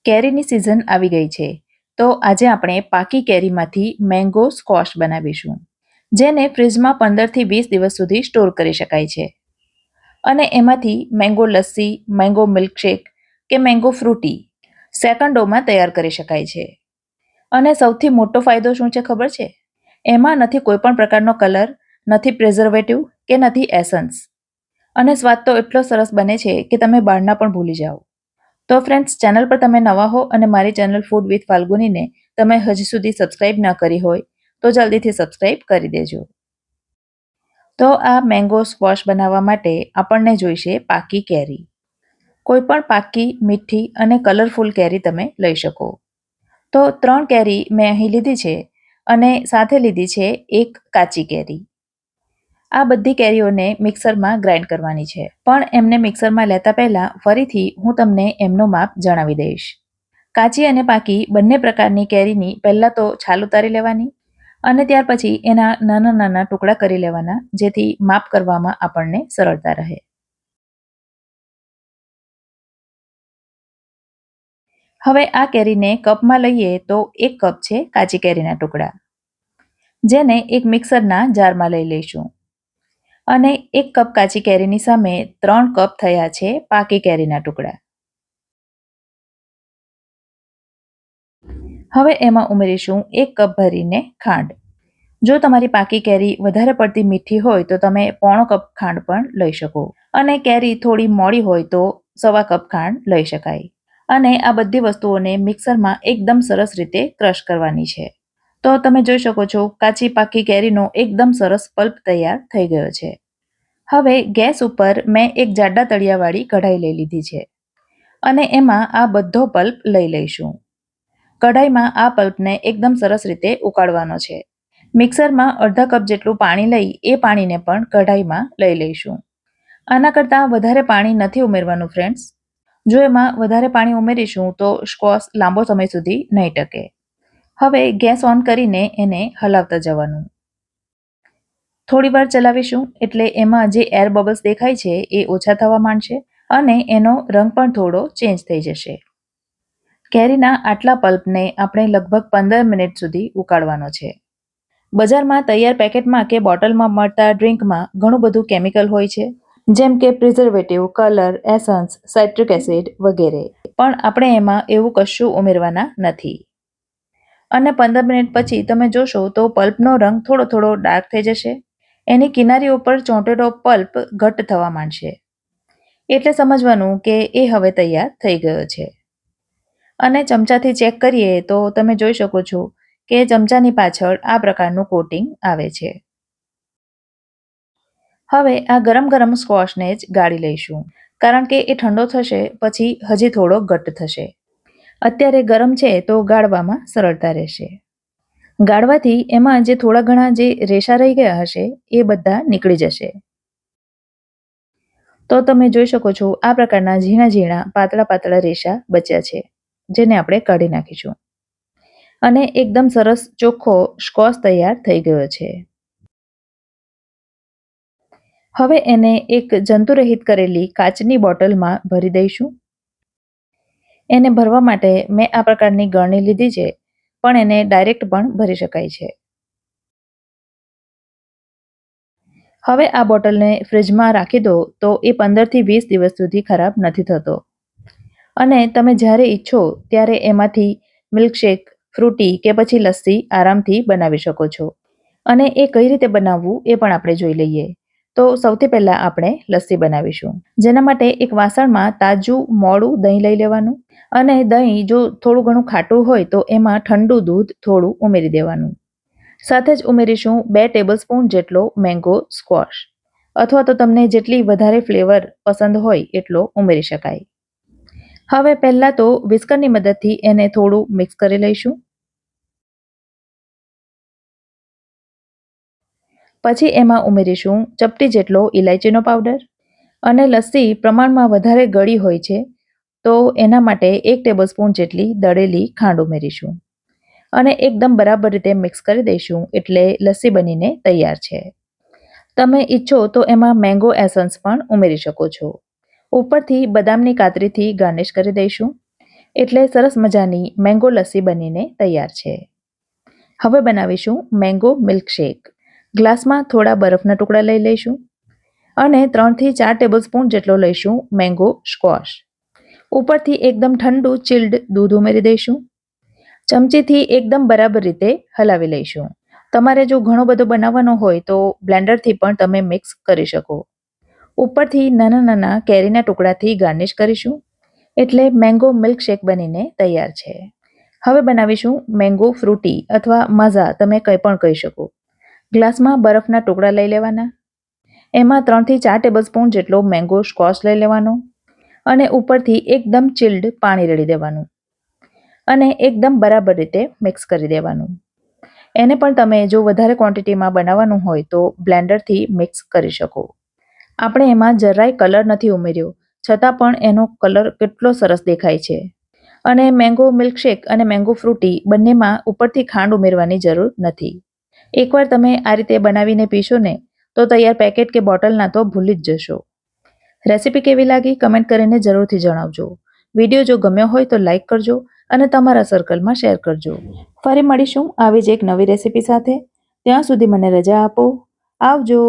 કેરીની સિઝન આવી ગઈ છે, તો આજે આપણે પાકી કેરીમાંથી મેંગો સ્ક્વોશ બનાવીશું, જેને ફ્રીજમાં 15થી 20 દિવસ સુધી સ્ટોર કરી શકાય છે. અને એમાંથી મેંગો લસ્સી, મેંગો મિલ્કશેક કે મેંગો ફ્રૂટી સેકન્ડોમાં તૈયાર કરી શકાય છે. અને સૌથી મોટો ફાયદો શું છે ખબર છે? એમાં નથી કોઈ પણ પ્રકારનો કલર, નથી પ્રિઝર્વેટિવ કે નથી એસન્સ. અને સ્વાદ તો એટલો સરસ બને છે કે તમે બહારના પણ ભૂલી જાઓ. તો ફ્રેન્ડ્સ, ચેનલ પર તમે નવા હો અને મારી ચેનલ ફૂડ વિથ ફાલ્ગુનીને તમે હજી સુધી સબસ્ક્રાઇબ ન કરી હોય તો જલ્દીથી સબસ્ક્રાઇબ કરી દેજો. તો આ મેંગો સ્ક્વોશ બનાવવા માટે આપણને જોઈશે પાકી કેરી. કોઈ પણ પાકી, મીઠી અને કલરફુલ કેરી તમે લઈ શકો. તો 3 કેરી મેં અહીં લીધી છે અને સાથે લીધી છે 1 કાચી કેરી. આ બધી કેરીઓને મિક્સરમાં ગ્રાઇન્ડ કરવાની છે, પણ એમને મિક્સરમાં લેતા પહેલા ફરીથી હું તમને એમનો માપ જણાવી દઈશ. કાચી અને પાકી બંને પ્રકારની કેરીની પહેલા તો છાલ ઉતારી લેવાની અને ત્યાર પછી એના નાના નાના ટુકડા કરી લેવાના, જેથી માપ કરવામાં આપણને સરળતા રહે. હવે આ કેરીને કપમાં લઈએ તો 1 કપ છે કાચી કેરીના ટુકડા, જેને એક મિક્સરના જારમાં લઈ લઈશું. અને 1 કપ કાચી કેરીની સામે 3 કપ થયા છે પાકી કેરીના ટુકડા. હવે એમાં ઉમેરીશું 1 કપ ભરીને ખાંડ. જો તમારી પાકી કેરી વધારે પડતી મીઠી હોય તો તમે 1/4 કપ ખાંડ પણ લઈ શકો, અને કેરી થોડી મોડી હોય તો 1/4 કપ ખાંડ લઈ શકાય. અને આ બધી વસ્તુઓને મિક્સરમાં એકદમ સરસ રીતે ક્રશ કરવાની છે. તો તમે જોઈ શકો છો કાચી પાકી કેરીનો એકદમ સરસ પલ્પ તૈયાર થઈ ગયો છે. હવે ગેસ ઉપર મેં એક જાડા તળિયાવાળી કઢાઈ લઈ લીધી છે અને એમાં આ બધો પલ્પ લઈ લઈશું. કઢાઈમાં આ પલ્પને એકદમ સરસ રીતે ઉકાળવાનો છે. મિક્સરમાં અડધા કપ જેટલું પાણી લઈ એ પાણીને પણ કઢાઈમાં લઈ લઈશું. આના કરતાં વધારે પાણી નથી ઉમેરવાનું ફ્રેન્ડ્સ. જો એમાં વધારે પાણી ઉમેરીશું તો સ્ક્વોશ લાંબો સમય સુધી નહીં ટકે. હવે ગેસ ઓન કરીને એને હલાવતા જવાનું. થોડી વાર ચલાવીશું એટલે એમાં જે એર બબલ્સ દેખાય છે એ ઓછા થવા માંડશે અને એનો રંગ પણ થોડો ચેન્જ થઈ જશે. કેરીના આટલા પલ્પને આપણે લગભગ 15 મિનિટ સુધી ઉકાળવાનો છે. બજારમાં તૈયાર પેકેટમાં કે બોટલમાં મળતા ડ્રિંકમાં ઘણું બધું કેમિકલ હોય છે, જેમ કે preservative, colour, essence, citric acid વગેરે. પણ આપણે એમાં એવું કશું ઉમેરવાના નથી. અને 15 મિનિટ પછી તમે જોશો તો પલ્પનો રંગ થોડો થોડો ડાર્ક થઈ જશે. એની કિનારીઓ પર ચોંટેલો પલ્પ ઘટ્ટ થવા માંડશે. એટલે સમજવાનું કે એ હવે તૈયાર થઈ ગયો છે. અને ચમચાથી ચેક કરીએ તો તમે જોઈ શકો છો કે ચમચાની પાછળ આ પ્રકારનું કોટિંગ આવે છે. હવે આ ગરમ ગરમ સ્ક્વોશને જ ગાળી લઈશું, કારણ કે એ ઠંડો થશે પછી હજી થોડો ઘટ્ટ થશે. અત્યારે ગરમ છે તો ગાળવામાં સરળતા રહેશે. ગાળવાથી એમાં જે થોડા ઘણા જે રેશા રહી ગયા હશે એ બધા નીકળી જશે. તો તમે જોઈ શકો છો આ પ્રકારના ઝીણા ઝીણા પાતળા પાતળા રેશા બચ્યા છે, જેને આપણે કાઢી નાખીશું. અને એકદમ સરસ ચોખ્ખો સ્ક્વોશ તૈયાર થઈ ગયો છે. હવે એને એક જંતુરહિત કરેલી કાચની બોટલમાં ભરી દઈશું. એને ભરવા માટે મેં આ પ્રકારની ગળણી લીધી છે, પણ એને ડાયરેક્ટ પણ ભરી શકાય છે. હવે આ બોટલને ફ્રીજમાં રાખી દો તો એ 15થી 20 દિવસ સુધી ખરાબ નથી થતો. અને તમે જ્યારે ઈચ્છો ત્યારે એમાંથી મિલ્કશેક, ફ્રૂટી કે પછી લસ્સી આરામથી બનાવી શકો છો. અને એ કઈ રીતે બનાવવું એ પણ આપણે જોઈ લઈએ. તો સૌથી પહેલાં આપણે લસ્સી બનાવીશું. જેના માટે એક વાસણમાં તાજું મોળું દહીં લઈ લેવાનું. અને દહીં જો થોડું ઘણું ખાટું હોય તો એમાં ઠંડુ દૂધ થોડું ઉમેરી દેવાનું. સાથે જ ઉમેરીશું 2 ટેબલસ્પૂન જેટલો મેંગો સ્ક્વોશ, અથવા તો તમને જેટલી વધારે ફ્લેવર પસંદ હોય એટલો ઉમેરી શકાય. હવે પહેલાં તો વિસ્કરની મદદથી એને થોડું મિક્સ કરી લઈશું. પછી એમાં ઉમેરીશું ચપટી જેટલો ઇલાયચીનો પાવડર. અને લસ્સી પ્રમાણમાં વધારે ગળી હોય છે તો એના માટે 1 ટેબલસ્પૂન જેટલી દળેલી ખાંડ ઉમેરીશું. અને એકદમ બરાબર રીતે મિક્સ કરી દઈશું એટલે લસ્સી બનીને તૈયાર છે. તમે ઈચ્છો તો એમાં મેંગો એસન્સ પણ ઉમેરી શકો છો. ઉપરથી બદામની કાતરીથી ગાર્નિશ કરી દઈશું. એટલે સરસ મજાની મેંગો લસ્સી બનીને તૈયાર છે. હવે બનાવીશું મેંગો મિલ્કશેક. ગ્લાસમાં થોડા બરફના ટુકડા લઈ લઈશું અને 3 થી 4 ટેબલસ્પૂન જેટલો લઈશું મેંગો સ્ક્વોશ. ઉપરથી એકદમ ઠંડુ ચિલ્ડ દૂધ ઉમેરી દઈશું. ચમચીથી એકદમ બરાબર રીતે હલાવી લઈશું. તમારે જો ઘણો બધો બનાવવાનો હોય તો બ્લેન્ડરથી પણ તમે મિક્સ કરી શકો. ઉપરથી નાના નાના કેરીના ટુકડાથી ગાર્નિશ કરીશું. એટલે મેંગો મિલ્કશેક બનીને તૈયાર છે. હવે બનાવીશું મેંગો ફ્રૂટી અથવા માઝા, તમે કંઈ પણ કહી શકો. ગ્લાસમાં બરફના ટુકડા લઈ લેવાના. એમાં 3 થી 4 ટેબલસ્પૂન જેટલો મેંગો સ્ક્વોશ લઈ લેવાનો અને ઉપરથી એકદમ ચિલ્ડ પાણી રેડી દેવાનું અને એકદમ બરાબર રીતે મિક્સ કરી દેવાનું. એને પણ તમે જો વધારે ક્વોન્ટિટીમાં બનાવવાનું હોય તો બ્લેન્ડરથી મિક્સ કરી શકો. આપણે એમાં જરાય કલર નથી ઉમેર્યો, છતાં પણ એનો કલર કેટલો સરસ દેખાય છે. અને મેંગો મિલ્કશેક અને મેંગો ફ્રૂટી બંનેમાં ઉપરથી ખાંડ ઉમેરવાની જરૂર નથી. એકવાર તમે આ રીતે બનાવીને પીશો ને તો તૈયાર પેકેટ કે બોટલના તો ભૂલી જ જશો. રેસીપી કેવી લાગી કમેન્ટ કરીને જરૂરથી જણાવજો. વિડીયો જો ગમ્યો હોય તો લાઈક કરજો અને તમારા સર્કલમાં શેર કરજો. ફરી મળીશું આવી જ એક નવી રેસીપી સાથે. ત્યાં સુધી મને રજા આપો. આવજો.